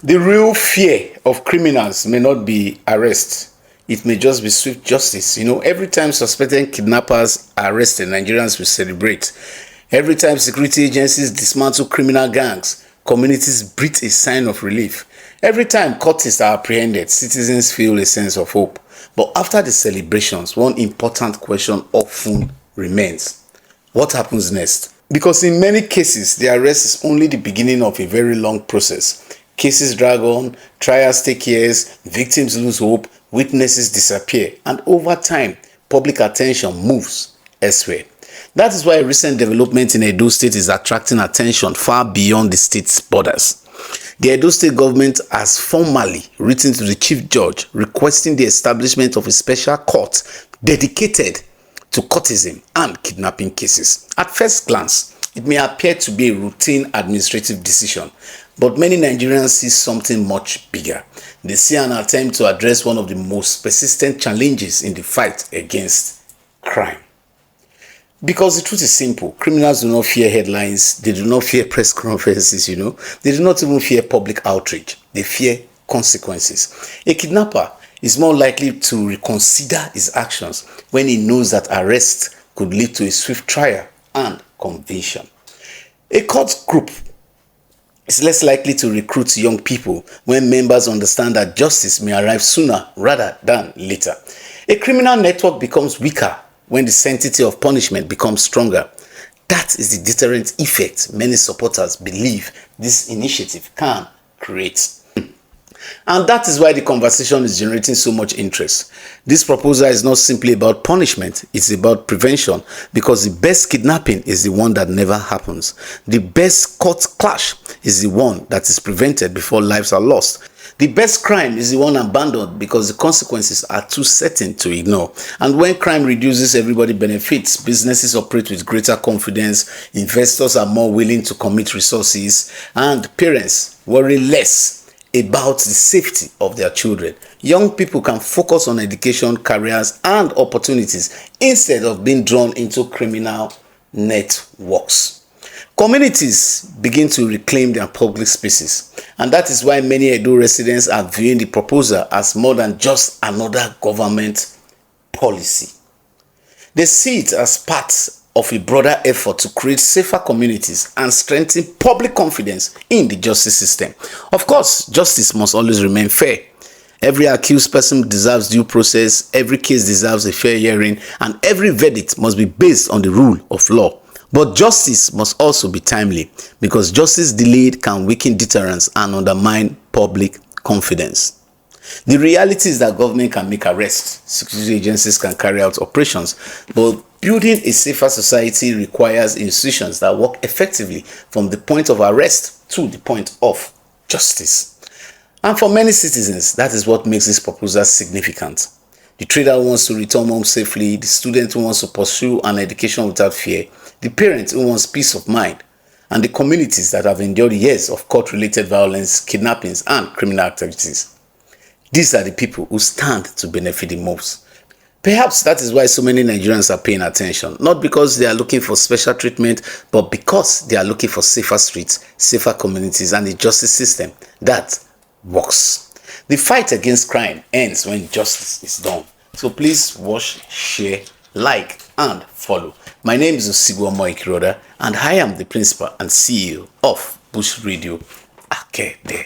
The real fear of criminals may not be arrest. It may just be swift justice. Every time suspected kidnappers are arrested, Nigerians will celebrate. Every time security agencies dismantle criminal gangs, communities breathe a sign of relief. Every time cultists are apprehended, citizens feel a sense of hope. But after the celebrations, one important question often remains. What happens next? Because in many cases, the arrest is only the beginning of a very long process. Cases drag on, trials take years, victims lose hope, witnesses disappear, and over time, public attention moves elsewhere. That is why a recent development in Edo State is attracting attention far beyond the state's borders. The Edo State government has formally written to the chief judge requesting the establishment of a special court dedicated to cultism and kidnapping cases. At first glance, it may appear to be a routine administrative decision, but many Nigerians see something much bigger. They see an attempt to address one of the most persistent challenges in the fight against crime. Because the truth is simple, criminals do not fear headlines, they do not fear press conferences, They do not even fear public outrage, they fear consequences. A kidnapper is more likely to reconsider his actions when he knows that arrest could lead to a swift trial and conviction. A cult group is less likely to recruit young people when members understand that justice may arrive sooner rather than later. A criminal network becomes weaker when the sanctity of punishment becomes stronger. That is the deterrent effect many supporters believe this initiative can create. And that is why the conversation is generating so much interest. This proposal is not simply about punishment, it's about prevention, because the best kidnapping is the one that never happens. The best court clash is the one that is prevented before lives are lost. The best crime is the one abandoned because the consequences are too certain to ignore. And when crime reduces, everybody benefits. Businesses operate with greater confidence, investors are more willing to commit resources, and parents worry less about the safety of their children. Young people can focus on education, careers, and opportunities instead of being drawn into criminal networks. Communities begin to reclaim their public spaces, and that is why many Edo residents are viewing the proposal as more than just another government policy. They see it as part of a broader effort to create safer communities and strengthen public confidence in the justice system. Of course, justice must always remain fair. Every accused person deserves due process, every case deserves a fair hearing, and every verdict must be based on the rule of law. But justice must also be timely, because justice delayed can weaken deterrence and undermine public confidence. The reality is that government can make arrests, security agencies can carry out operations, but building a safer society requires institutions that work effectively from the point of arrest to the point of justice. And for many citizens, that is what makes this proposal significant. The trader who wants to return home safely, the student who wants to pursue an education without fear, the parent who wants peace of mind, and the communities that have endured years of court-related violence, kidnappings, and criminal activities. These are the people who stand to benefit the most. Perhaps that is why so many Nigerians are paying attention, not because they are looking for special treatment, but because they are looking for safer streets, safer communities, and a justice system that works. The fight against crime ends when justice is done. So please watch, share, like, and follow. My name is Osigbo Ikiroda, and I am the principal and CEO of Bush Radio Academy.